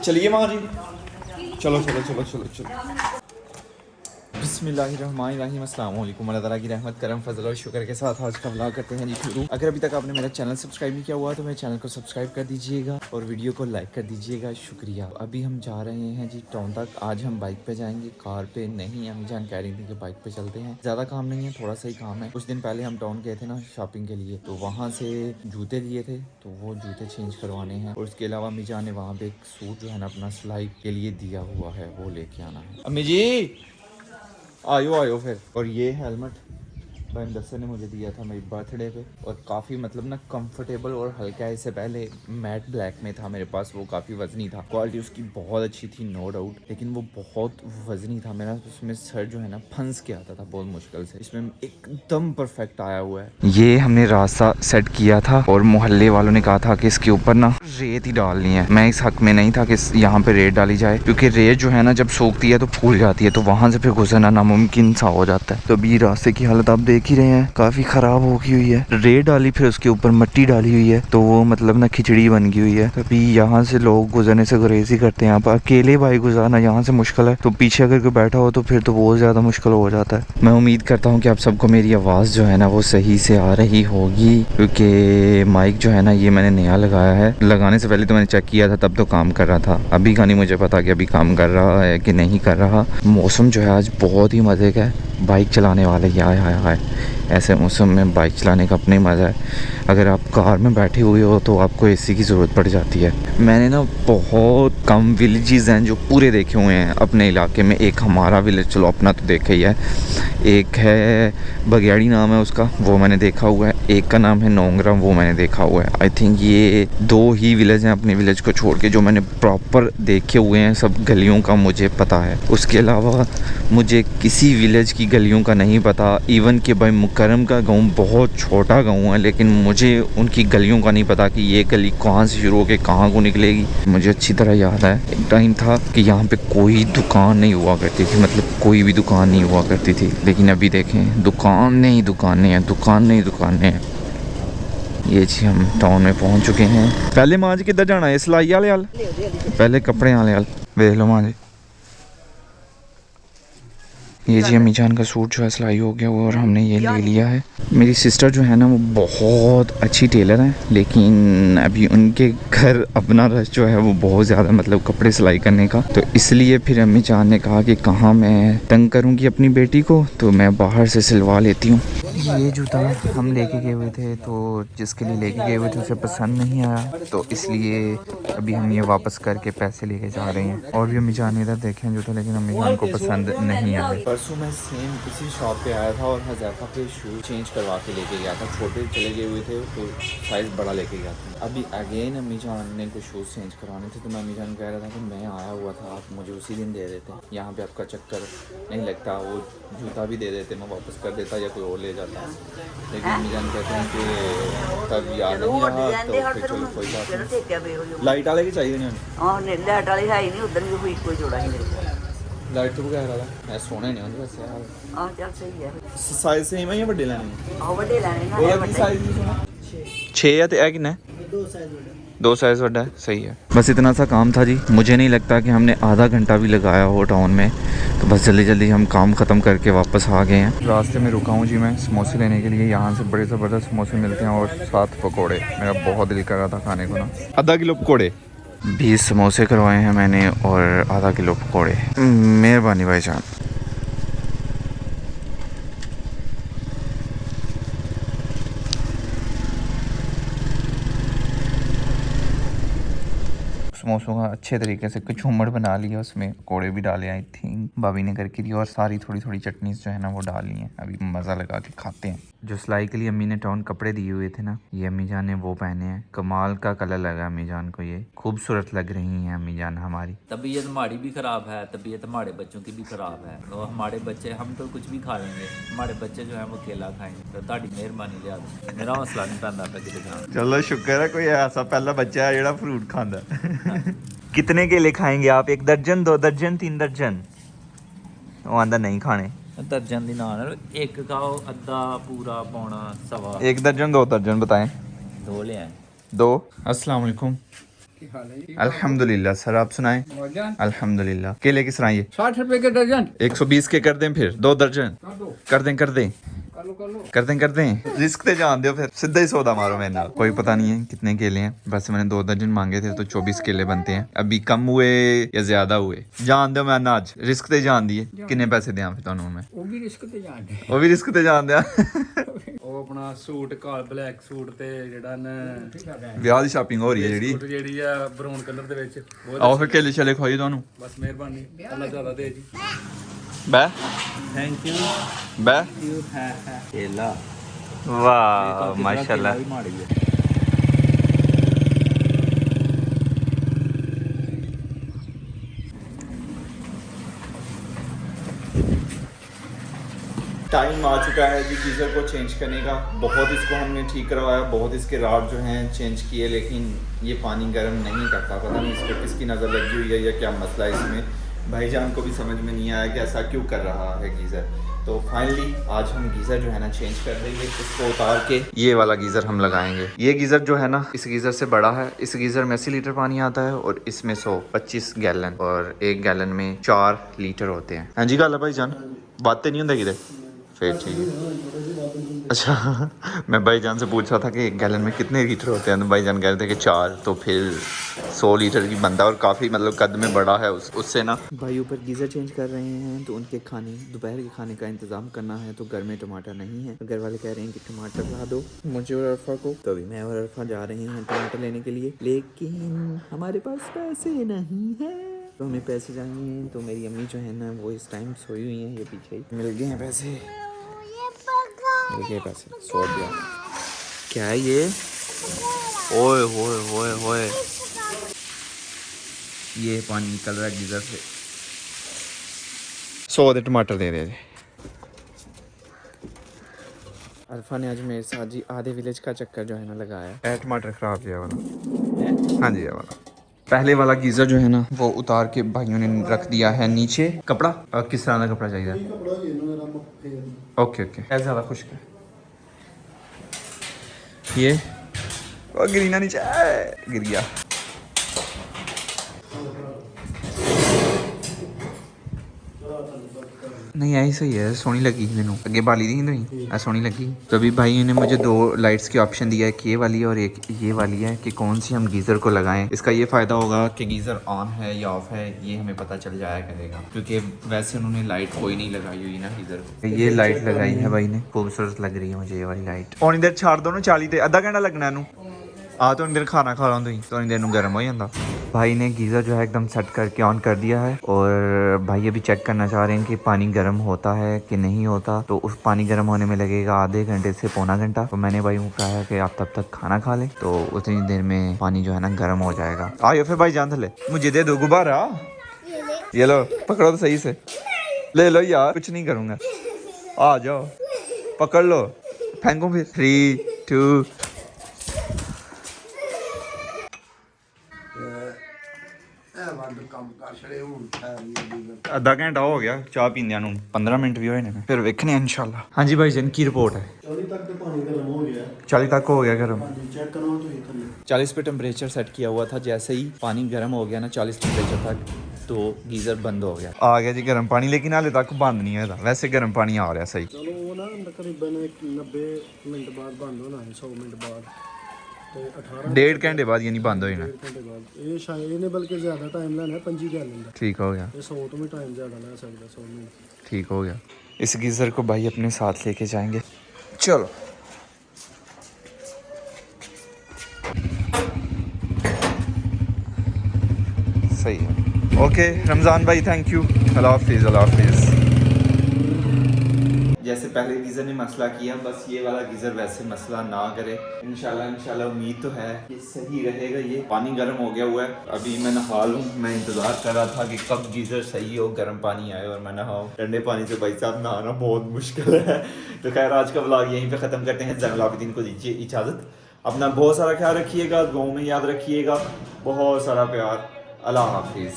चलिए माँ जी, चलो चलो चलो चलो चलो। बिस्मिल्लाहिर्रहमानिर्रहीम, अस्सलाम वालेकुम। अल्लाह ताला की रहमत करम फजल और शुक्र के साथ आज का व्लॉग करते हैं जी शुरू। अगर अभी तक आपने मेरा चैनल सब्सक्राइब नहीं किया हुआ तो मेरे चैनल को सब्सक्राइब कर दीजिएगा और वीडियो को लाइक कर दीजिएगा, शुक्रिया। अभी हम जा रहे हैं जी टाउन तक। आज हम बाइक पे जाएंगे, कार पे नहीं। अम्मी जान कह रही थी कि बाइक पे चलते हैं, ज़्यादा काम नहीं है, थोड़ा सा ही काम है। कुछ दिन पहले हम टाउन गए थे ना शॉपिंग के लिए, तो वहाँ से जूते लिए थे, तो वो जूते चेंज करवाने हैं। और उसके अलावा अम्मी जान ने वहाँ पे एक सूट जो है ना अपना सिलाई के लिए दिया हुआ है, वो लेके आना है। अम्मी जी आयो आयो फिर। और ये हेलमेट भाई दस्तर ने मुझे दिया था मेरी बर्थडे पे, और काफ़ी मतलब ना कंफर्टेबल और हल्का है। इससे पहले मैट ब्लैक में था मेरे पास, वो काफ़ी वजनी था, क्वालिटी उसकी बहुत अच्छी थी नो डाउट, लेकिन वो बहुत वजनी था। मेरा उसमें सर जो है ना फंस के आता था बहुत मुश्किल से। इसमें एकदम परफेक्ट आया हुआ है। ये हमने रास्ता सेट किया था और मोहल्ले वालों ने कहा था कि इसके ऊपर ना रेत ही डालनी है। मैं इस हक में नहीं था कि यहाँ पे रेत डाली जाए, क्योंकि रेत जो है ना जब सूखती है तो फूल जाती है, तो वहाँ से फिर गुजरना नामुमकिन सा हो जाता है। तो अभी रास्ते की हालत आप देख ही रहे हैं, काफी खराब हो गई हुई है। रेत डाली, फिर उसके ऊपर मिट्टी डाली हुई है, तो वो मतलब ना खिचड़ी बन गई हुई है। अभी यहाँ से लोग गुजरने से गुरेज ही करते हैं। यहाँ पर अकेले भाई गुजारना यहाँ से मुश्किल है, तो पीछे अगर कोई बैठा हो तो फिर तो बहुत ज्यादा मुश्किल हो जाता है। मैं उम्मीद करता हूँ कि आप सबको मेरी आवाज़ जो है ना वो सही से आ रही होगी, क्योंकि माइक जो है ना ये मैंने नया लगाया है। लगाने से पहले तो मैंने चेक किया था, तब तो काम कर रहा था। अभी का नहीं मुझे पता कि अभी काम कर रहा है कि नहीं कर रहा। मौसम जो है आज बहुत ही मज़े का है, बाइक चलाने वाले हाय हाय हाय। ऐसे मौसम में बाइक चलाने का अपना ही मज़ा है। अगर आप कार में बैठे हुए हो तो आपको एसी की ज़रूरत पड़ जाती है। मैंने ना बहुत कम विलेजेस हैं जो पूरे देखे हुए हैं अपने इलाके में। एक हमारा विलेज, चलो अपना तो देखा ही है, एक है बगयाड़ी नाम है उसका, वो मैंने देखा हुआ है। एक का नाम है नोंगरा, वो मैंने देखा हुआ है। आई थिंक ये दो ही विलेज हैं अपने विलेज को छोड़ के जो मैंने प्रॉपर देखे हुए हैं। सब गलियों का मुझे पता है, उसके अलावा मुझे किसी विलेज की गलियों का नहीं पता। इवन कि भाई मुकरम का गाँव बहुत छोटा गाँव है, लेकिन मुझे उनकी गलियों का नहीं पता कि ये गली कहाँ से शुरू होकर कहाँ को निकलेगी। मुझे अच्छी तरह याद है एक टाइम था कि यहाँ पे कोई दुकान नहीं हुआ करती थी, मतलब कोई भी दुकान नहीं हुआ करती थी। लेकिन अभी देखें दुकानें ही दुकानें हैं, दुकानें ही दुकानें हैं। ये जी हम टाउन में पहुँच चुके हैं। पहले माँ जी किधर जाना है, सिलाई वाले हाल पहले कपड़े वाले हाल देख लो माँ जी। ये जी अम्मी जान का सूट जो है सिलाई हो गया हुआ और हमने ये ले लिया है। मेरी सिस्टर जो है ना वो बहुत अच्छी टेलर है, लेकिन अभी उनके घर अपना रश जो है वो बहुत ज़्यादा मतलब कपड़े सिलाई करने का, तो इसलिए फिर अम्मी जान ने कहा कि कहाँ मैं तंग करूँगी अपनी बेटी को, तो मैं बाहर से सिलवा लेती हूँ। ये जूता हम लेके गए हुए थे, तो जिसके लिए लेके गए हुए थे उसे पसंद नहीं आया, तो इसलिए अभी हम ये वापस करके पैसे लेके जा रहे हैं। और भी अम्मी जान इधर देखें जूता, लेकिन अम्मी जान को पसंद नहीं आया। परसों मैं सेम इसी शॉप पे आया था और हज़ैफ़ा के शूज़ चेंज करवा के लेके गया था। छोटे चले गए हुए थे तो साइज़ बड़ा लेके गया था। अभी अगेन अम्मी जान ने कुछ शूज़ चेंज करवाने थे, तो मैं अम्मी जान कह रहा था कि मैं आया हुआ था, आप मुझे उसी दिन दे देते, यहाँ पे आपका चक्कर नहीं लगता, वो जूता भी दे देते, मैं वापस कर देता या कोई और ले जाता। लेकिन अम्मी जान कहते हैं कि तब याद नहीं रहा, तो फिर चलो कोई बात नहीं। लाइट वाले की चाहिए नहीं, लाइट वाली है ही नहीं, उधर भी कोई कोई जोड़ा ही मेरे लाइट तो बगैर वाला मैं सोने नहीं होंगे वैसे यार। आ चल सही है। साइज सेम है या बड़े लेने आ बड़े लेने ना ਉਹਦਾ ਕੀ ਸਾਈਜ਼ ਨਹੀਂ ਸੁਣਾ 6 है तो कितना है 2 साइज़ बड़ा है, सही है। बस इतना सा काम था जी। मुझे नहीं लगता कि हमने आधा घंटा भी लगाया हो टाउन में, तो बस जल्दी जल्दी हम काम ख़त्म करके वापस आ गए हैं। रास्ते में रुका हूँ जी मैं समोसे लेने के लिए। यहाँ से बड़े ज़बरदस्त समोसे मिलते हैं और साथ पकौड़े। मेरा बहुत दिल कर रहा था खाने को ना। आधा किलो पकौड़े 20 समोसे करवाए हैं मैंने और आधा किलो पकौड़े। मेहरबानी भाईजान। समोसों का अच्छे तरीके से कचूमड़ बना लिया, उसमें पकौड़े भी डाले आई थिंक भाभी ने करके दिया, और सारी थोड़ी थोड़ी चटनीज जो है ना वो डाल ली हैं। अभी मज़ा लगा के खाते हैं। जो सिलाई के लिए अम्मी ने टाउन कपड़े दिए हुए थे ना, ये अम्मी जान ने वो पहने हैं। कमाल का कलर लगा अम्मी जान को, ये खूबसूरत लग रही हैं अम्मी जान हमारी। तबीयत हमारी भी ख़राब है, तबीयत हमारे बच्चों की भी ख़राब है। तो हमारे बच्चे, हम तो कुछ भी खा लेंगे, हमारे बच्चे जो है वो केला खाएंगे। तो ताड़ी मेहरबानी लिया मेरा हौसला नहीं पैंदा पे किते जान। चलो शुक्र है कोई ऐसा पहला बच्चा है जो फ्रूट खाता कितने केले खाएंगे आप? 1 दर्जन, 2 दर्जन, 3 दर्जन? वो आंदा नहीं खाने। दर्जन दी नान एक खाओ, अद्धा, पूरा, पौना, सवा। 1 दर्जन, 2 दर्जन बताएं। 2 ले आए। 2। अस्सलाम वालेकुम। अल्हम्दुलिल्लाह सर, आप सुनाएं। अल्हम्दुलिल्लाह। केले किस तरह ये? 60 रुपए के दर्जन। 120 के कर दें, फिर 2 दर्जन कर दें। कर दें। रिस्क ते जान दो, फिर सीधा ही सौदा मारो मेरे नाल। कोई पता नहीं है कितने केले हैं, बस मैंने 2 दर्जन मांगे थे तो 24 केले बनते हैं। अभी कम हुए या ज्यादा हुए जान दो, मैं आज रिस्क ते जान दिए। कितने पैसे दें फिर ਤੁਹਾਨੂੰ मैं? ਉਹ ਵੀ ਰਿਸਕ ਤੇ ਜਾਂਦੇ। ਉਹ ਵੀ ਰਿਸਕ ਤੇ ਜਾਣ ਦਿਆ। ਉਹ ਆਪਣਾ ਸੂਟ ਕਾਲ ਬਲੈਕ ਸੂਟ ਤੇ ਜਿਹੜਾ ਨਾ ਵਿਆਹ ਦੀ ਸ਼ਾਪਿੰਗ ਹੋ ਰਹੀ ਹੈ ਸੂਟ ਜਿਹੜੀ ਆ ਬਰਾਊਨ ਕਲਰ ਦੇ ਵਿੱਚ ਆਓ ਫਿਰ ਕੇਲੇ ਛਲੇ ਖਵਾਈ ਤੁਹਾਨੂੰ। ਬਸ ਮਿਹਰਬਾਨੀ, ਅੱਲਾ ਜ਼ਿਆਦਾ ਦੇ ਜੀ। ਬੈ थैंक यू ਬੈ यू है केला ਵਾਹ ਮਾਸ਼ਾਅੱਲਾ। भी माड़ी है। टाइम आ चुका है जी गीज़र को चेंज करने का। बहुत इसको हमने ठीक करवाया, बहुत इसके राड जो हैं चेंज किए, लेकिन ये पानी गर्म नहीं करता। पता नहीं इस पर किसकी नज़र लगी हुई है या क्या मसला है इसमें। भाईजान को भी समझ में नहीं आया कि ऐसा क्यों कर रहा है गीज़र। तो फाइनली आज हम गीज़र जो है ना चेंज कर देंगे। इसको उतार के ये वाला गीज़र हम लगाएंगे। ये गीज़र जो है ना इस गीज़र से बड़ा है। इस गीज़र में 80 लीटर पानी आता है और इसमें 125 गैलन, और 1 गैलन में 4 लीटर होते हैं। हाँ जी गल भाईजान, बातें नहीं होंगे किधर फिर ठीक है। अच्छा मैं भाईजान से पूछ रहा था कि 1 गैलन में कितने लीटर होते हैं, तो भाईजान कह रहे थे कि 4, तो फिर 100 लीटर की बंदा और काफ़ी मतलब कद में बड़ा है उससे ना। भाई ऊपर गीज़र चेंज कर रहे हैं तो उनके खाने दोपहर के खाने का इंतज़ाम करना है। तो घर में टमाटर नहीं है, घर वाले कह रहे हैं कि टमाटर ला दो मुझे और अरफा को। तो अभी मैं और अरफा जा रहे हैं टमाटर लेने के लिए, लेकिन हमारे पास पैसे नहीं है। तो हमें पैसे चाहिए। तो मेरी अम्मी जो है ना वो इस टाइम सोई हुई हैं, ये पीछे ही। मिल गए हैं पैसे, मिल गए पैसे 100 रुपया। क्या है ये? ओए होए होए होए, ये पानी निकल रहा है गीज़र से। 100 दे टमाटर दे दे। अल्फा ने आज मेरे साथ जी आधे विलेज का चक्कर जो है ना लगाया। टमाटर खराब किया वाला। हाँ जी ये वाला पहले वाला गीज़र जो है ना वो उतार के भाइयों ने रख दिया है नीचे। कपड़ा किस तरह का कपड़ा चाहिए? ओके ओके, ऐसा ज़्यादा खुश्क है ये। और गिरीना नीचे गिर गया। नहीं आई सही है, सोनी लगी मैनू। अगे बाली दी नहीं सोनी लगी। तो अभी भाई ने मुझे 2 लाइट्स की ऑप्शन दिया है, कि ये वाली और एक ये वाली है, कि कौन सी हम गीज़र को लगाएं। इसका ये फ़ायदा होगा कि गीज़र ऑन है या ऑफ है ये हमें पता चल जाया करेगा, क्योंकि वैसे उन्होंने लाइट कोई नहीं लगाई हुई ना गीज़र को। ये लाइट लगाई है भाई ने, खूबसूरत लग रही है मुझे ये वाली लाइट। और इधर छाड़ दो ना 40 ते, आधा घंटा लगना है तो इधर खाना खा रहा हूँ तो इधर गर्म हो जाता। भाई ने गीज़र जो है एकदम सेट करके ऑन कर दिया है, और भाई अभी चेक करना चाह रहे हैं कि पानी गर्म होता है कि नहीं होता। तो उस पानी गर्म होने में लगेगा आधे घंटे से पौना घंटा। तो मैंने भाई को कहा है कि आप तब तक खाना खा लें, तो उतनी देर में पानी जो है ना गर्म हो जाएगा। आयो फिर भाई जान थले, मुझे दे दो गुब्बारा। ये लो पकड़ो तो सही से, ले लो यार, कुछ नहीं करूँगा। आ जाओ पकड़ लो, फेंको फिर। 3 2 आधा घंटा हो गया चाह पींदिया 15 मिनट भी होए ने, फिर वेखने इंशाल्लाह। हाँ जी भाई जान की रिपोर्ट है? 40 तक तो पानी गर्म हो गया। 40 तक हो गया गर्म। चेक करो तो 40 पे टेम्परेचर सेट किया हुआ था। जैसे ही पानी गर्म हो गया ना 40 टेम्परेचर तक, तो गीज़र बंद हो गया। आ गया जी गर्म पानी, लेकिन हाले तक बंद नहीं होता। वैसे गर्म पानी आ रहा सही। चलो वो ना तकरीबन 90 मिनट बाद बंद होना है, 100 मिनट बाद, तो 1.5 घंटे बाद यानी बंद हो जाना। 1.5 घंटे बाद ये शायद ने बल्कि ज़्यादा टाइम लेना है, 25 गैलन का। ठीक हो गया। ये 100 तो भी टाइम ज़्यादा ले सकता, 100 मिनट। ठीक हो गया। इस गीज़र को भाई अपने साथ लेके जाएंगे। चलो सही है। ओके रमज़ान भाई थैंक यू, अल्लाह हाफिज़ अल्लाह हाफिज़। जैसे पहले गीज़र ने मसला किया, बस ये वाला गीज़र वैसे मसला ना करे। इंशाल्लाह उम्मीद तो है कि सही रहेगा। ये पानी गर्म हो गया हुआ है, अभी मैं नहा लूँ। मैं इंतज़ार कर रहा था कि कब गीज़र सही हो, गर्म पानी आए और मैं नहाऊँ। ठंडे पानी से भाई साहब नहाना बहुत मुश्किल है। तो खैर आज का व्लॉग यहीं पे ख़त्म करते हैं। ज़ैनुल आबिदीन को दीजिए इजाज़त। अपना बहुत सारा ख्याल रखिएगा, दुआओं में याद रखिएगा। बहुत सारा प्यार। अल्लाह हाफिज़।